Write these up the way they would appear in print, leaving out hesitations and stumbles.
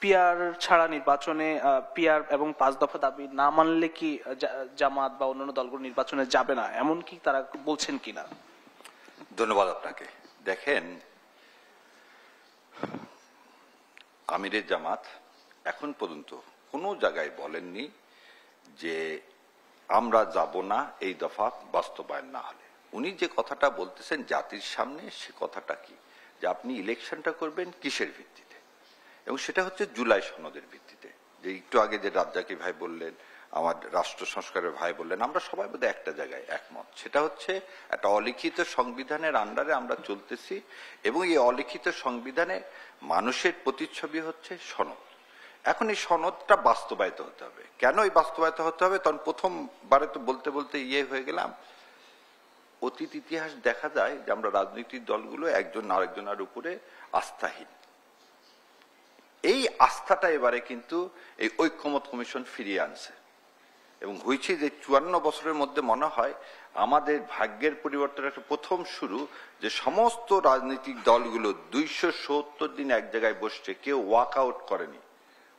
PR ছাড়া নির্বাচনে PR এবং 5 দফা দাবি না মানলে কি জামাত বা অন্যান্য দলগুলো নির্বাচনে যাবে না, এমন কি তারা বলছেন কিনা? ধন্যবাদ আপনাকে। দেখেন, আমিরে জামাত এখন পর্যন্ত কোনো জায়গায় বলেননি যে আমরা যাব না এই দফা বাস্তবায়ন না হলে। উনি যে কথাটা বলতেছেন জাতির সামনে, সে কথাটা কি, যে আপনি ইলেকশনটা করবেন কিসের ভিত্তিতে, এবং সেটা হচ্ছে জুলাই সনদের ভিত্তিতে। যে একটু আগে যে রাজ্জাকি ভাই বললেন, আমার রাষ্ট্র সংস্কারের ভাই বললেন, আমরা সবাই বোধহয় একটা জায়গায় একমত। সেটা হচ্ছে একটা অলিখিত সংবিধানের আন্ডারে আমরা চলতেছি, এবং এই অলিখিত সংবিধানে মানুষের প্রতিচ্ছবি হচ্ছে সনদ। এখন এই সনদটা বাস্তবায়িত হতে হবে। কেন এই বাস্তবায়িত হতে হবে? তখন প্রথমবারে তো বলতে বলতে হয়ে গেলাম। অতীত ইতিহাস দেখা যায় যে আমরা রাজনৈতিক দলগুলো একজন আরেকজনের উপরে আস্থাহীন। এই আস্থাটা এবারে কিন্তু এই ঐক্যমত কমিশন ফিরিয়ে আনছে, এবং হয়েছে যে 54 বছরের মধ্যে মনে হয় আমাদের ভাগ্যের পরিবর্তনের একটা প্রথম শুরু, যে সমস্ত রাজনৈতিক দলগুলো 270 দিন এক জায়গায় বসছে, কেউ ওয়াক আউট করেনি।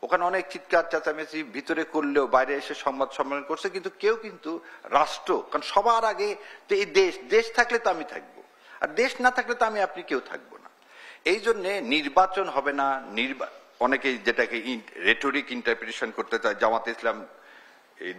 ওখানে অনেক চিৎকার চেঁচামেচি ভিতরে করলেও বাইরে এসে সংবাদ সম্মেলন করছে, কিন্তু কেউ কিন্তু রাষ্ট্র, কারণ সবার আগে তো এই দেশ থাকলে তো আমি থাকবো, আর দেশ না থাকলে তো আমি আপনি কেউ থাকবো না। এই জন্যে নির্বাচন হবে না। অনেকে যেটাকে রেটরিক ইন্টারপ্রিটেশন করতে চায়, জামাত ইসলাম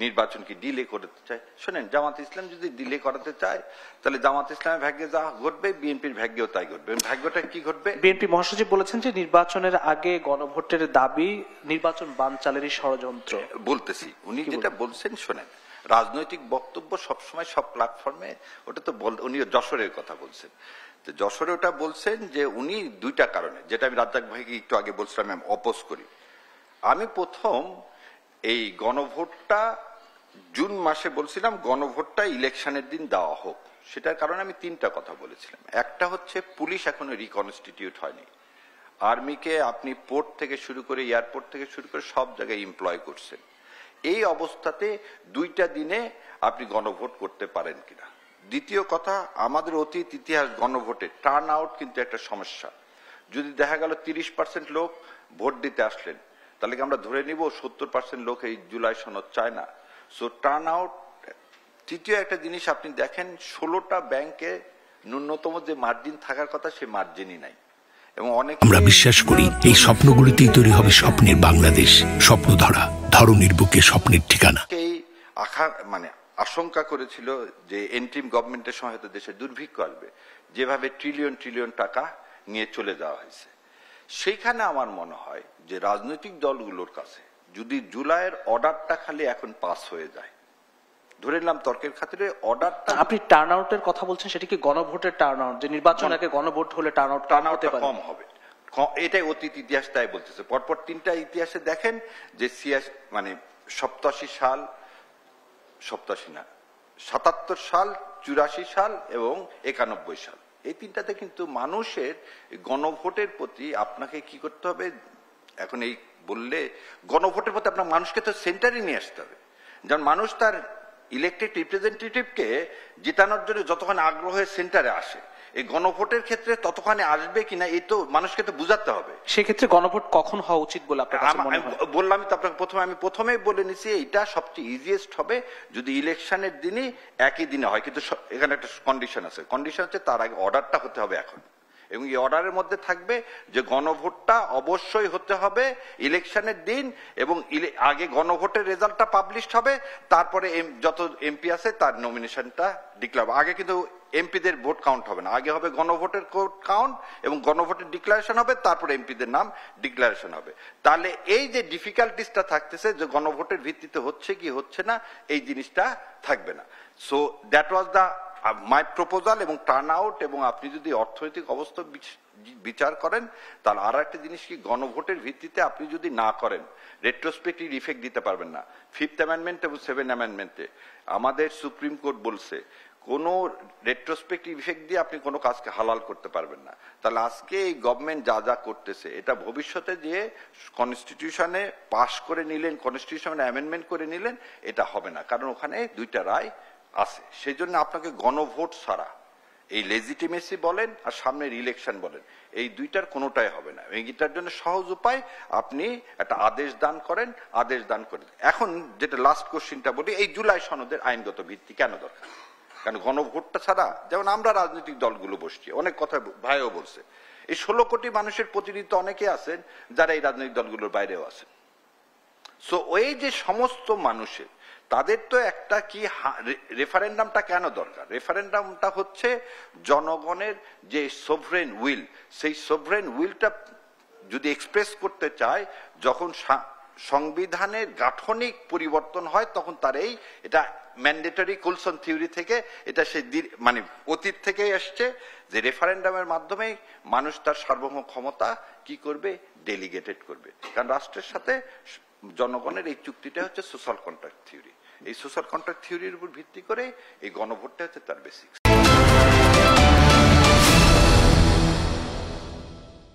নির্বাচনকে ডিলে করতে চায়। শোনেন, জামাত ইসলাম যদি ডিলে করাতে চায়, তাহলে জামাত ইসলামের ভাগ্যে যা ঘটবে বিএনপির ভাগ্যেও তাই ঘটবে। ভাগ্যটা কি ঘটবে? বিএনপি মহাসচিব বলেছেন যে নির্বাচনের আগে গণভোটের দাবি নির্বাচন বানচালেরই ষড়যন্ত্র। বলতেছি, উনি যেটা বলছেন, শোনেন, রাজনৈতিক বক্তব্য সবসময় সব প্ল্যাটফর্মে, ওটা তো উনি যশোরের কথা বলছেন। তো যশোরে ওটা বলছেন যে উনি দুইটা কারণে, যেটা আমি রাজ্জাক ভাইকে একটু আগে বলছিলাম, আমি অপোজ করি। আমি প্রথম এই গণভোটটা জুন মাসে বলছিলাম, গণভোটটা ইলেকশনের দিন দেওয়া হোক। সেটার কারণে আমি 3টা কথা বলেছিলাম। একটা হচ্ছে পুলিশ এখনো রিকনস্টিটিউট হয়নি। আর্মিকে আপনি পোর্ট থেকে শুরু করে এয়ারপোর্ট থেকে শুরু করে সব জায়গায় এমপ্লয় করছেন। এই অবস্থাতে 2টা দিনে আপনি গণভোট করতে পারেন কিনা। দ্বিতীয় কথা, আমাদের অতীত ইতিহাস গণভোটে টার্ন আউট কিন্তু একটা সমস্যা। যদি দেখা গেল 30% লোক ভোট দিতে আসলেন, তাহলে কি আমরা ধরে নিব 70% লোক এই জুলাই সনদ চায় না? So turn out. তৃতীয় একটা জিনিস আপনি দেখেন, 16টা ব্যাংকে ন্যূনতম যে মার্জিন থাকার কথা, সে মার্জিনই নাই। এবং অনেক, আমরা বিশ্বাস করি এই স্বপ্নগুলিতেই তৈরি হবে স্বপ্নের বাংলাদেশ। স্বপ্ন ধরা, ধরনীর বুকে স্বপ্নের ঠিকানা। এই আশঙ্কা করেছিল যে এন্ট্রিম গভর্নমেন্টের সময় হয়তো দেশে দুর্ভিক্ষ আসবে, যেভাবে ট্রিলিয়ন টাকা নিয়ে চলে যাওয়া হয়েছে। সেইখানে আমার মনে হয় যে রাজনৈতিক দলগুলোর কাছে যদি জুলাইয়ের অর্ডারটা খালি এখন পাস হয়ে যায়, ধরে নিলাম তর্কের খাতিরে অর্ডারটা, আপনি টার্ন আউটের কথা বলছেন, সেটা কি গণভোটের টার্ন আউট, যে নির্বাচন আগে গণভোট হলে টার্ন আউট কম হবে? এটাই অতীত ইতিহাস তাই বলতেছে। পরপর 3টা ইতিহাসে দেখেন যে 87 সাল, 87 না, 77 সাল, 84 সাল এবং 91 সাল, এই 3টাতে কিন্তু মানুষের গণভোটের প্রতি আপনাকে কি করতে হবে। এখন এই বললে গণভোটের প্রতি আপনার মানুষকে তো সেন্টারে নিয়ে আসতে হবে। যেমন মানুষ তার ইলেকটেড রিপ্রেজেন্টেটিভকে জেতানোর জন্য যতক্ষণ আগ্রহের সেন্টারে আসে, এই গণভোটের ক্ষেত্রে ততক্ষণে আসবে কিনা, এই তো মানুষকে তো বুঝাতে হবে। সেক্ষেত্রে গণভোট কখন হওয়া উচিত বলে আপনার কাছে মনে হয়? বললাম তো আপনাকে আমি প্রথমেই বলে নিছি, এটা সবচেয়ে ইজিয়েস্ট হবে যদি ইলেকশনের দিনই একই দিনে হয়। কিন্তু এখানে একটা কন্ডিশন আছে। কন্ডিশন হচ্ছে তার আগে অর্ডারটা হতে হবে এখন, এবং এই অর্ডারের মধ্যে থাকবে যে গণভোটটা অবশ্যই হতে হবে ইলেকশনের দিন, এবং আগে গণভোটের রেজাল্টটা পাবলিশ হবে, তারপরে যত এমপি আছে তার নমিনেশনটা ডিক্লেয়ার। আগে কিন্তু এমপিদের ভোট কাউন্ট হবে না, আগে হবে গণভোটের কাউন্ট এবং গণভোটের ডিক্লারেশন হবে, তারপরে এমপিদের নাম ডিক্লারেশন হবে। তাহলে এই যে ডিফিকাল্টিসটা থাকতেছে যে গণভোটের ভিত্তিতে হচ্ছে কি হচ্ছে না, এই জিনিসটা থাকবে না। So that was the my proposal. এবং টার্ন আউট, এবং আপনি যদি অর্থনৈতিক অবস্থা বিচার করেন, তাহলে আর একটা জিনিস কি, গণভোটের ভিত্তিতে আপনি যদি না করেন, রেট্রোস্পেক্টিভ ইফেক্ট দিতে পারবেন না। 5th অ্যামেন্ডমেন্ট এবং 7th অ্যামেন্ডমেন্টে আমাদের সুপ্রিম কোর্ট বলছে কোনো রেট্রোস্পেক্টিভ ইফেক্ট দিয়ে আপনি কোনো কাজকে হালাল করতে পারবেন না। তাহলে আজকে এই গভর্নমেন্ট যা করতেছে, এটা ভবিষ্যতে যে কনস্টিটিউশনে পাশ করে নিলেন, কনস্টিটিউশনে অ্যামেন্ডমেন্ট করে নিলেন, এটা হবে না, কারণ ওখানে 2টা রায় আছে। সেই জন্য আপনাকে গণভোট ছাড়া এই লেজিটিমেসি বলেন আর সামনের ইলেকশন বলেন, এই দুইটার কোনোটাই হবে না। এটার জন্য সহজ উপায়, আপনি একটা আদেশ দান করেন, আদেশ দান করেন। এখন যেটা লাস্ট কোশ্চিনটা বলি, এই জুলাই সনদের আইনগত ভিত্তি কেন দরকার? কারণ গণভোটটা ছাড়া, যেমন আমরা রাজনৈতিক দলগুলো বসছি, অনেক কথা ভাইও বলছে, এই 16 কোটি মানুষের প্রতিনিধিত্ব অনেকে আছেন যারা এই রাজনৈতিক দলগুলোর বাইরেও আছেন। সো ওই যে সমস্ত মানুষের, তাদের তো একটা কি রেফারেন্ডামটা কেন দরকার? রেফারেন্ডামটা হচ্ছে জনগণের যে সোভরেন উইল, সেই সোভরেন উইলটা যদি এক্সপ্রেস করতে চায়, যখন সংবিধানের গাঠনিক পরিবর্তন হয়, তখন তার এটা ম্যান্ডেটরি কুলসন থিওরি থেকে, এটা সে মানে অতীত থেকেই আসছে, যে রেফারেন্ডামের মাধ্যমে মানুষ তার সার্বভৌম ক্ষমতা কি করবে? ডেলিগেটেড করবে। কারণ রাষ্ট্রের সাথে জনগণের এই চুক্তিটা হচ্ছে সোশ্যাল কন্ট্রাক্ট থিওরি। এই সোশ্যাল কন্ট্রাক্ট থিওরির উপর ভিত্তি করে এই গণভোটটা হচ্ছে তার বেসিক্স।